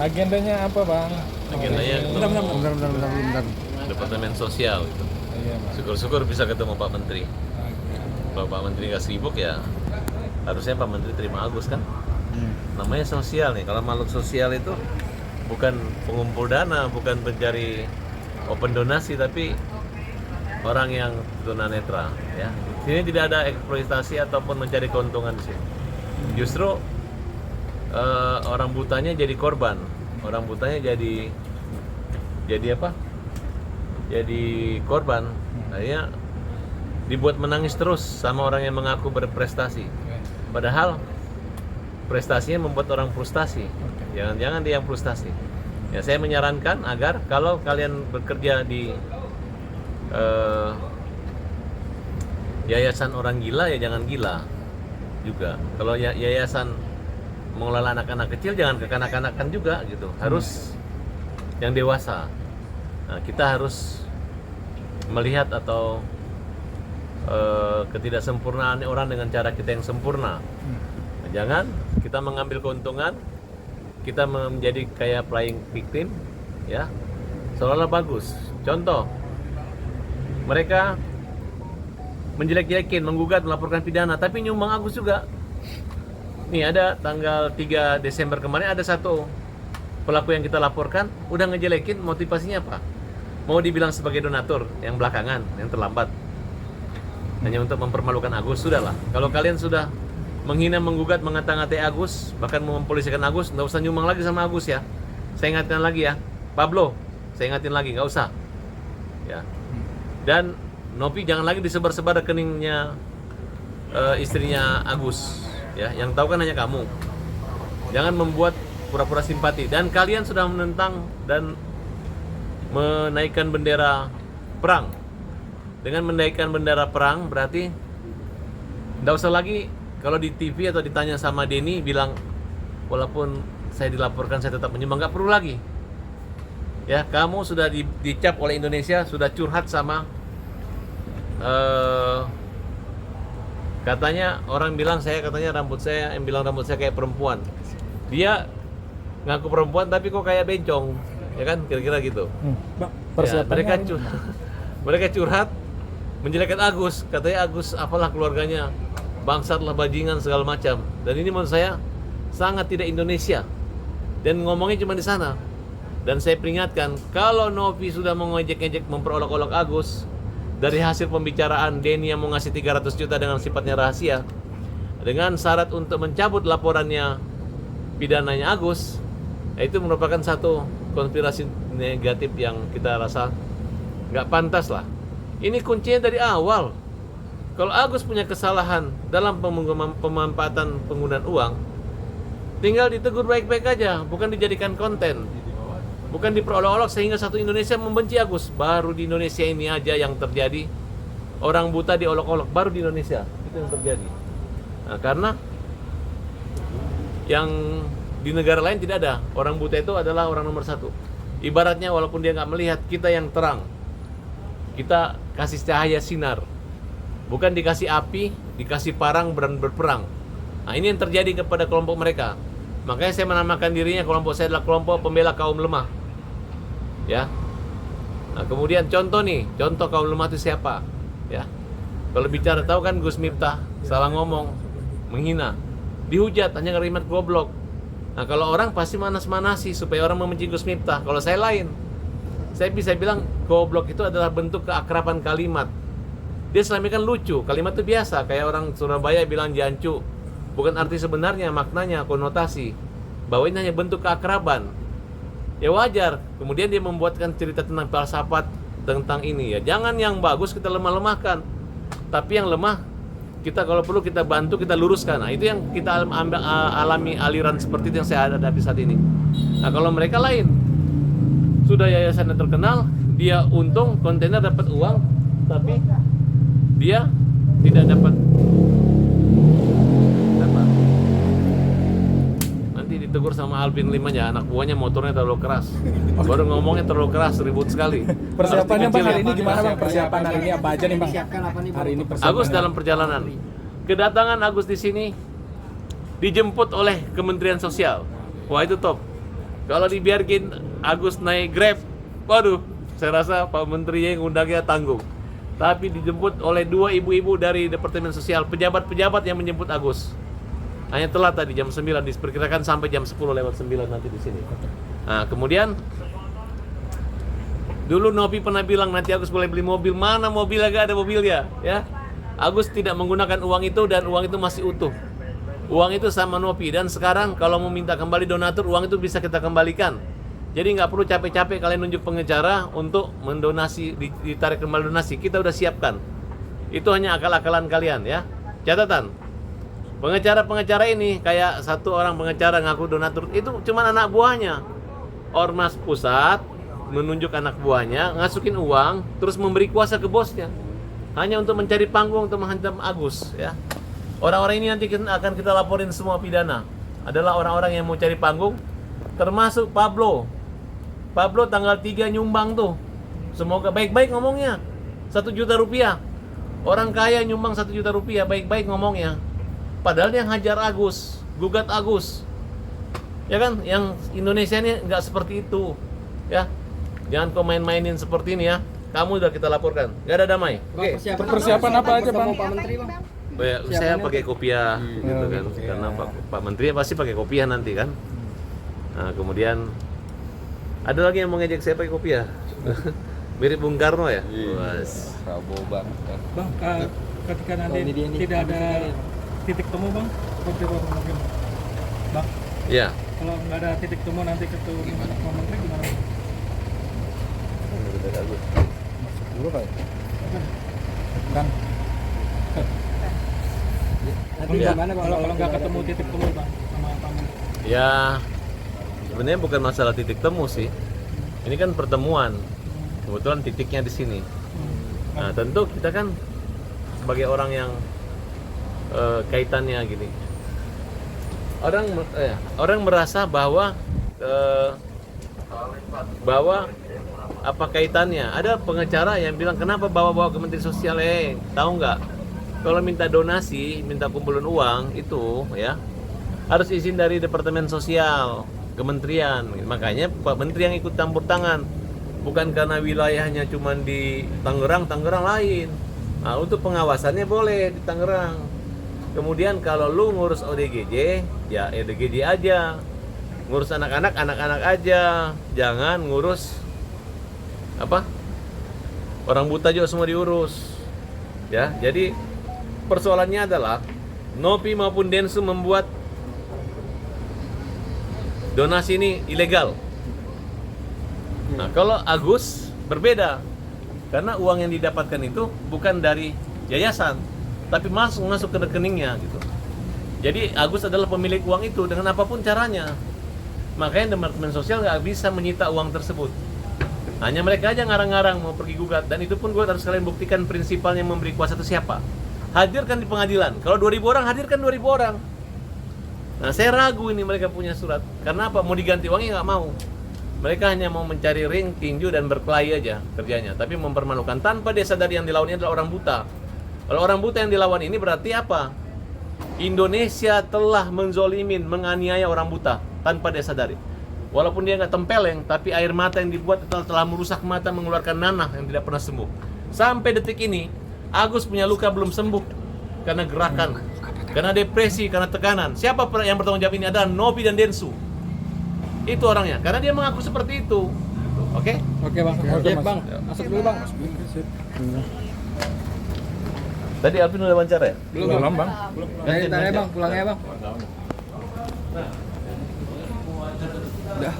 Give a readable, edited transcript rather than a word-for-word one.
Agendanya apa, Bang? Agendanya Bentar. Departemen Sosial gitu. Iya, Bang. Syukur-syukur bisa ketemu Pak Menteri. Oke. Kalau Pak Menteri nggak sibuk ya harusnya Pak Menteri terima Agus kan. Namanya sosial nih. Kalau makhluk sosial itu bukan pengumpul dana, bukan pencari open donasi, tapi orang yang tunanetra ya. Sini tidak ada eksploitasi ataupun mencari keuntungan di sini. Justru orang butanya jadi korban. Orang butanya jadi apa? Jadi korban. Akhirnya dibuat menangis terus sama orang yang mengaku berprestasi. Padahal prestasinya membuat orang frustasi. Jangan-jangan dia yang frustasi. Ya, saya menyarankan agar kalau kalian bekerja di yayasan orang gila ya jangan gila juga. Kalau yayasan mengelola anak-anak kecil jangan kekanak-kanakan juga gitu. Harus yang dewasa. Nah, kita harus melihat atau ketidaksempurnaan orang dengan cara kita yang sempurna. Jangan kita mengambil keuntungan, kita menjadi kayak playing victim, ya, seolah-olah bagus. Contoh, mereka menjelek-jelekin, menggugat, melaporkan pidana, tapi nyumbang Agus juga. Nih ada tanggal 3 Desember kemarin ada satu pelaku yang kita laporkan, udah ngejelekin, motivasinya apa? Mau dibilang sebagai donatur yang belakangan, yang terlambat. Hanya untuk mempermalukan Agus, sudahlah. Kalau kalian sudah menghina, menggugat, mengata-ngatai Agus, bahkan mempolisikan Agus, nggak usah nyumbang lagi sama Agus ya. Saya ingatkan lagi ya, Pablo, saya ingatin lagi, nggak usah. Ya. Dan Novi jangan lagi disebar-sebar rekeningnya istrinya Agus. Ya, yang tahu kan hanya kamu. Jangan membuat pura-pura simpati. Dan kalian sudah menentang dan menaikkan bendera perang. Dengan menaikkan bendera perang berarti nggak usah lagi kalau di TV atau ditanya sama Denny bilang walaupun saya dilaporkan saya tetap menyumbang, nggak perlu lagi. Ya, kamu sudah dicap oleh Indonesia, sudah curhat sama katanya orang bilang katanya rambut saya, yang bilang rambut saya kayak perempuan. Dia ngaku perempuan tapi kok kayak bencong, ya kan, kira-kira gitu. Ya, mereka curhat menjelekkan Agus, katanya Agus apalah keluarganya bangsat lah, bajingan segala macam. Dan ini menurut saya sangat tidak Indonesia. Dan ngomongnya cuma di sana. Dan saya peringatkan, kalau Novi sudah mengejek-ngejek, memperolok-olok Agus, dari hasil pembicaraan Denny yang mau ngasih 300 juta dengan sifatnya rahasia, dengan syarat untuk mencabut laporannya pidananya Agus, itu merupakan satu konspirasi negatif yang kita rasa nggak pantas lah. Ini kuncinya dari awal. Kalau Agus punya kesalahan dalam pemanfaatan penggunaan uang, tinggal ditegur baik-baik aja, bukan dijadikan konten, bukan diperolok-olok sehingga satu Indonesia membenci Agus. Baru di Indonesia ini aja yang terjadi, orang buta diolok-olok, baru di Indonesia itu yang terjadi. Nah, karena yang di negara lain tidak ada, orang buta itu adalah orang nomor satu. Ibaratnya walaupun dia nggak melihat, kita yang terang, kita kasih cahaya sinar. Bukan dikasih api, dikasih parang dan berperang. Nah, ini yang terjadi kepada kelompok mereka. Makanya saya menamakan dirinya, kelompok saya adalah kelompok pembela kaum lemah. Ya. Nah, kemudian contoh kaum lemah itu siapa? Ya. Kalau bicara tahu kan Gus Miftah, salah ngomong, menghina, dihujat, hanya ngerimat goblok. Nah, kalau orang pasti manas-manasi supaya orang membenci Gus Miftah. Kalau saya lain. Saya bisa bilang goblok itu adalah bentuk keakraban kalimat. Dia selama ini kan lucu, kalimat itu biasa, kayak orang Surabaya bilang jancu. Bukan arti sebenarnya, maknanya, konotasi. Bahwa ini hanya bentuk keakraban. Ya wajar. Kemudian dia membuatkan cerita tentang filsafat tentang ini ya. Jangan yang bagus kita lemah-lemahkan. Tapi yang lemah kita kalau perlu kita bantu, kita luruskan. Nah, itu yang kita alami aliran seperti itu yang saya hadapi saat ini. Nah, kalau mereka lain, sudah yayasannya terkenal, dia untung, kontainer dapat uang, tapi dia tidak dapat. Nanti ditegur sama Alvin Limanya, anak buahnya motornya terlalu keras. Baru ngomongnya terlalu keras, ribut sekali. Persiapannya Bang hari ini gimana Bang? Persiapan hari ini apa aja nih Bang? Hari ini persiapan. Agus dalam perjalanan. Kedatangan Agus di sini dijemput oleh Kementerian Sosial. Wah, itu top. Kalau dibiarkin Agus naik Grab, waduh, saya rasa Pak Menteri yang undangnya tanggung. Tapi dijemput oleh 2 ibu-ibu dari Departemen Sosial, pejabat-pejabat yang menjemput Agus. Hanya telat tadi jam 9, diperkirakan sampai jam 10 lewat 9 nanti di sini. Nah, kemudian dulu Nopi pernah bilang nanti Agus boleh beli mobil. Mana mobilnya, gak ada mobilnya, ya. Agus tidak menggunakan uang itu dan uang itu masih utuh. Uang itu sama Nopi, dan sekarang kalau mau minta kembali donatur, uang itu bisa kita kembalikan. Jadi nggak perlu capek-capek kalian nunjuk pengacara untuk mendonasi, ditarik kembali donasi. Kita udah siapkan. Itu hanya akal-akalan kalian, ya. Catatan, pengacara-pengacara ini kayak satu orang pengacara ngaku donatur, itu cuma anak buahnya. Ormas pusat menunjuk anak buahnya, ngasukin uang, terus memberi kuasa ke bosnya. Hanya untuk mencari panggung untuk menghantam Agus, ya. Orang-orang ini nanti akan kita laporin semua pidana. Adalah orang-orang yang mau cari panggung, termasuk Pablo. Pablo tanggal 3 nyumbang tuh. Semoga baik-baik ngomongnya. 1 juta rupiah. Orang kaya nyumbang 1 juta rupiah, baik-baik ngomongnya. Padahal yang hajar Agus, gugat Agus. Ya kan, yang Indonesia ini nggak seperti itu. Ya, jangan kau main-mainin seperti ini ya. Kamu udah kita laporkan. Nggak ada damai. Oke. Persiapan apa aja, Bang? Pak Menteri, Bang. Saya pakai kopiah gitu kan, karena Pak Menteri pasti pakai kopiah nanti kan. Nah, kemudian ada lagi yang mau ngejek saya pakai kopiah. Mirip Bung Karno ya. Was. Prabowo banget. Bang, ketika nanti tidak ada titik temu, Bang, seperti apa mungkin? Bang, Ya. kalau nggak ada titik temu nanti ketemu Pak Menteri gimana? Dulu Pak. Kan? Nanti Ya. gimana, Bang? Kalau nggak ketemu titik temu, Bang, sama Pak Menteri? Ya, sebenarnya bukan masalah titik temu sih. Ini kan pertemuan. Kebetulan titiknya di sini. Nah, tentu kita kan sebagai orang yang kaitannya gini. Orang merasa bahwa apa kaitannya? Ada pengacara yang bilang kenapa bawa-bawa ke Menteri Sosial? Tahu nggak? Kalau minta donasi, minta kumpulan uang itu ya harus izin dari Departemen Sosial, Kementerian. Makanya Pak Menteri yang ikut campur tangan. Bukan karena wilayahnya cuma di Tangerang lain. Nah, untuk pengawasannya boleh di Tangerang. Kemudian kalau lu ngurus ODGJ, ya ODGJ aja. Ngurus anak-anak aja. Jangan ngurus apa? Orang buta juga semua diurus. Ya, jadi persoalannya adalah Nopi maupun Densu membuat donasi ini ilegal. Nah, kalau Agus berbeda, karena uang yang didapatkan itu bukan dari yayasan, tapi masuk ke rekeningnya gitu. Jadi Agus adalah pemilik uang itu dengan apapun caranya. Makanya Departemen Sosial nggak bisa menyita uang tersebut. Hanya mereka aja ngarang-ngarang mau pergi gugat, dan itu pun gue harus kalian buktikan prinsipalnya memberi kuasa itu siapa. Hadirkan di pengadilan. Kalau 2.000 orang, hadirkan 2.000 orang. Nah, saya ragu ini mereka punya surat. Karena apa? Mau diganti uangnya nggak mau. Mereka hanya mau mencari ring, tinju, dan berkelahi aja kerjanya. Tapi mempermalukan tanpa dia sadari yang dilawan ini adalah orang buta. Kalau orang buta yang dilawan ini berarti apa? Indonesia telah menzolimin, menganiaya orang buta tanpa dia sadari. Walaupun dia nggak tempeleng, tapi air mata yang dibuat telah merusak mata, mengeluarkan nanah yang tidak pernah sembuh. Sampai detik ini, Agus punya luka belum sembuh karena gerakan, karena depresi, karena tekanan. Siapa yang bertanggung jawab ini? Adalah Nopi dan Densu. Itu orangnya, karena dia mengaku seperti itu. Oke? Oke, Bang. Oke, Bang. Masuk dulu, Bang. Tadi Alvin udah wawancara ya? Belum, Bang. Tanya, Bang, pulang ya, Bang. Udah.